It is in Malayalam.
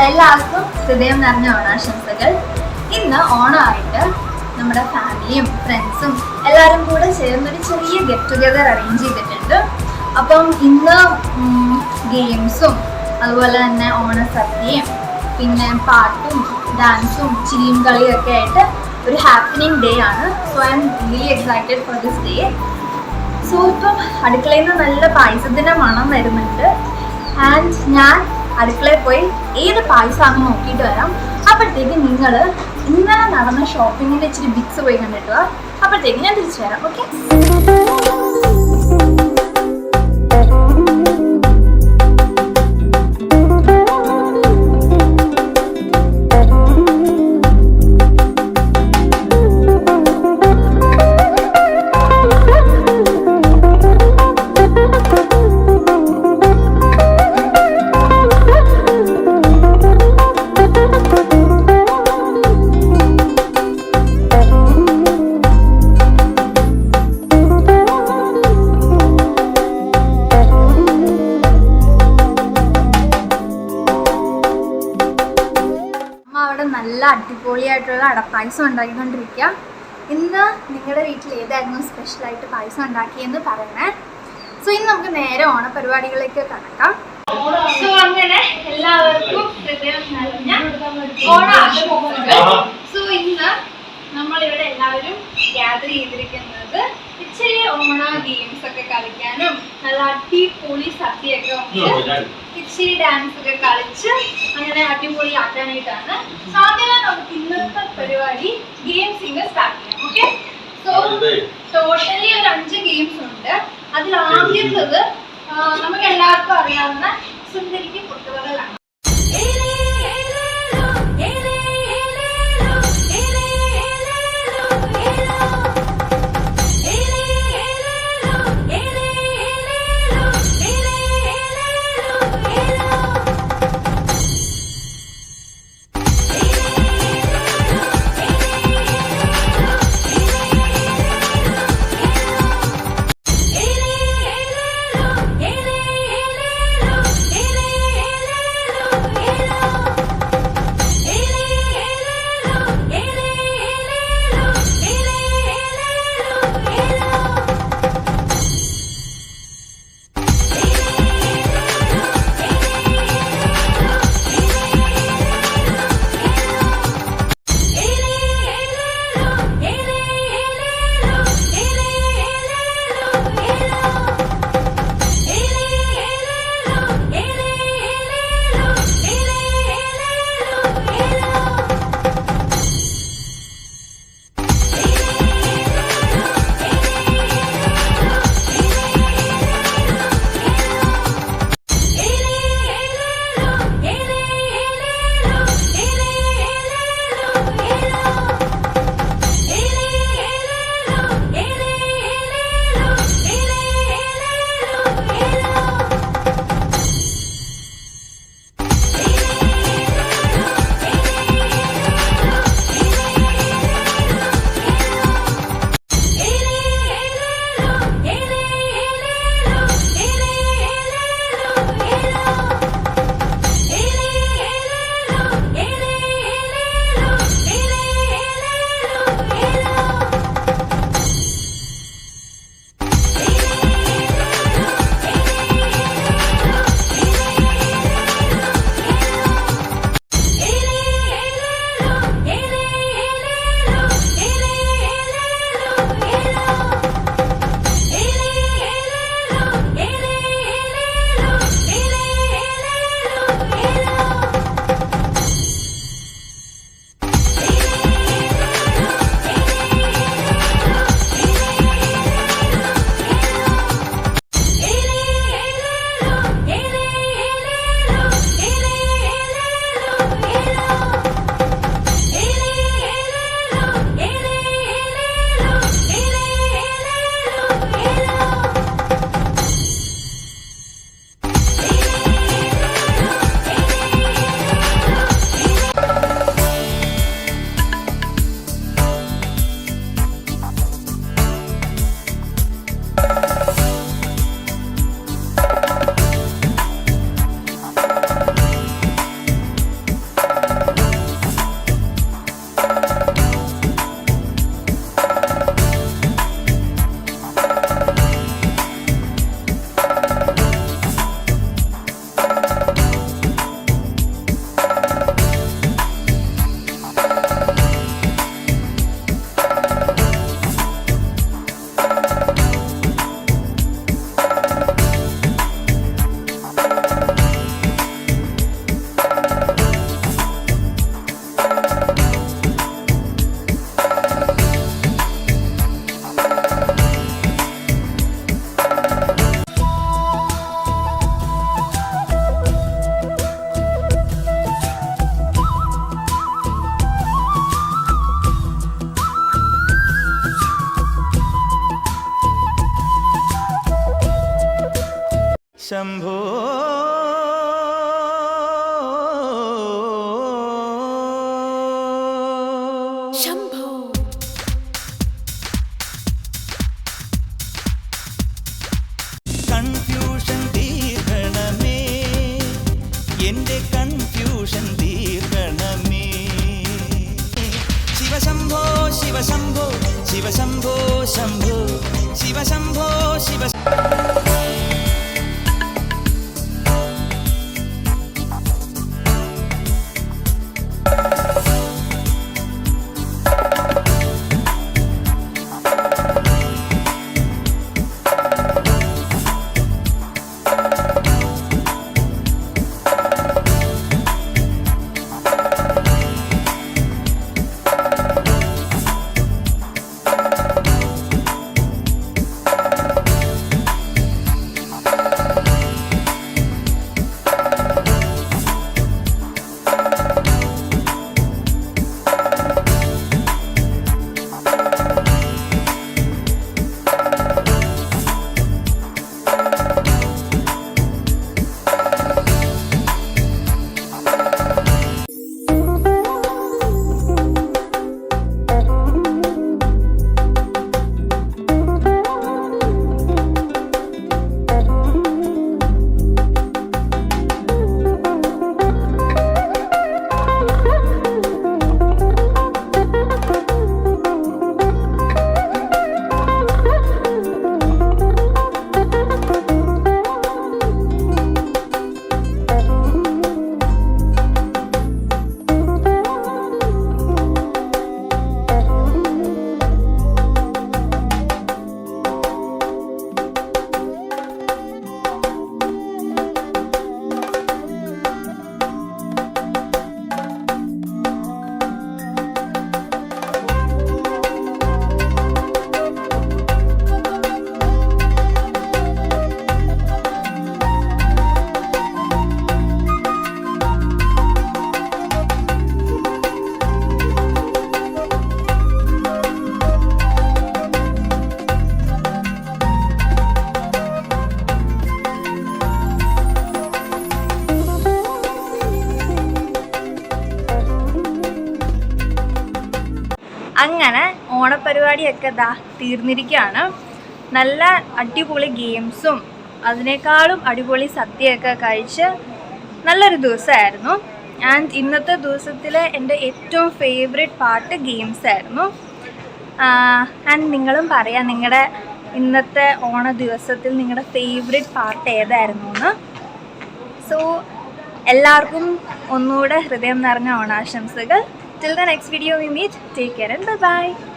എല്ലാവർക്കും ഹൃദയം നിറഞ്ഞ ഓണാശംസകൾ. ഇന്ന് ഓണമായിട്ട് നമ്മുടെ ഫാമിലിയും ഫ്രണ്ട്സും എല്ലാവരും കൂടെ ചേർന്നൊരു ചെറിയ ഗെറ്റ് ടുഗെദർ അറേഞ്ച് ചെയ്തിട്ടുണ്ട്. അപ്പം ഇന്ന് ഗെയിംസും അതുപോലെ തന്നെ ഓണസദ്യയും പിന്നെ പാട്ടും ഡാൻസും ചിരിയും കളിയും ഒക്കെ ആയിട്ട് ഒരു ഹാപ്പനിങ് ഡേ ആണ്. So I am really excited for this day. So ഇപ്പം അടുക്കളയിൽ നിന്ന് നല്ല പായസത്തിൻ്റെ മണം വരുന്നുണ്ട്. ആൻഡ് ഞാൻ അടുക്കളയിൽ പോയി ഏത് പായസമാണെന്ന് നോക്കിയിട്ട് വരാം. അപ്പോഴത്തേക്ക് നിങ്ങൾ ഇന്നലെ നടന്ന ഷോപ്പിങ്ങിൻ്റെ ഇച്ചിരി ബിക്സ് പോയി കണ്ടിട്ട് വാ. അപ്പോഴത്തേക്ക് ഞാൻ തിരിച്ചു വരാം. ഓക്കെ. നല്ല അടിപൊളിയായിട്ടുള്ള അടപ്പായസം ഉണ്ടാക്കിക്കൊണ്ടിരിക്കുക. ഇന്ന് നിങ്ങളുടെ വീട്ടിൽ ഏതായിരുന്നു സ്പെഷ്യലായിട്ട് പായസം ഉണ്ടാക്കിയെന്ന് പറയണേ. സോ ഇന്ന് നമുക്ക് നേരെ ഓണപരിപാടികളിലേക്ക് കടക്കാം. സോ അങ്ങനെ എല്ലാവർക്കും ഹൃദയം നിറഞ്ഞ ഓണാശംസകൾ. സോ ഇന്ന് നമ്മളിവിടെ എല്ലാവരും ഗ്യാദർ ചെയ്തിരിക്കുന്നത് ഇച്ചിരി ഓണ ഗെയിംസ് ഒക്കെ കളിക്കാനും നല്ല അടിപൊളി സദ്യയൊക്കെ ഉണ്ട്, ഇച്ചിരി ഡാൻസ് ഒക്കെ കളിച്ച് അങ്ങനെ അടിപൊളി ആക്കാനായിട്ടാണ്. സാധ്യത നമുക്ക് ഇന്നത്തെ പരിപാടി ഗെയിംസിങ് സ്റ്റാർട്ട് ചെയ്യാം. ഓക്കെ. സോ ടോട്ടലി ഒരു 5 ഗെയിംസ് ഉണ്ട്. അതിൽ ആദ്യത്തത് നമുക്ക് എല്ലാവർക്കും അറിയാവുന്ന സുന്ദരിക്ക് പൊട്ടുകടലാണ്. ശംഭോ ശംഭോ കൺഫ്യൂഷൻ തീർക്കണമേ എന്റെ കൺഫ്യൂഷൻ തീർക്കണമേ ശിവശംഭോ ശിവശംഭോ ശിവശംഭോ ശംഭോ ശിവശംഭോ ശിവ അങ്ങനെ ഓണപരിപാടിയൊക്കെ തീർന്നിരിക്കുകയാണ്. നല്ല അടിപൊളി ഗെയിംസും അതിനേക്കാളും അടിപൊളി സദ്യയൊക്കെ കഴിച്ച് നല്ലൊരു ദിവസമായിരുന്നു. ആൻഡ് ഇന്നത്തെ ദിവസത്തിലെ എൻ്റെ ഏറ്റവും ഫേവറേറ്റ് പാർട്ട് ഗെയിംസ് ആയിരുന്നു. ആൻഡ് നിങ്ങളും പറയാം നിങ്ങളുടെ ഇന്നത്തെ ഓണ ദിവസത്തിൽ നിങ്ങളുടെ ഫേവറേറ്റ് പാർട്ട് ഏതായിരുന്നു എന്ന്. സോ എല്ലാവർക്കും ഒന്നുകൂടെ ഹൃദയം നിറഞ്ഞ ഓണാശംസകൾ. Till the next video we meet, take care and bye-bye.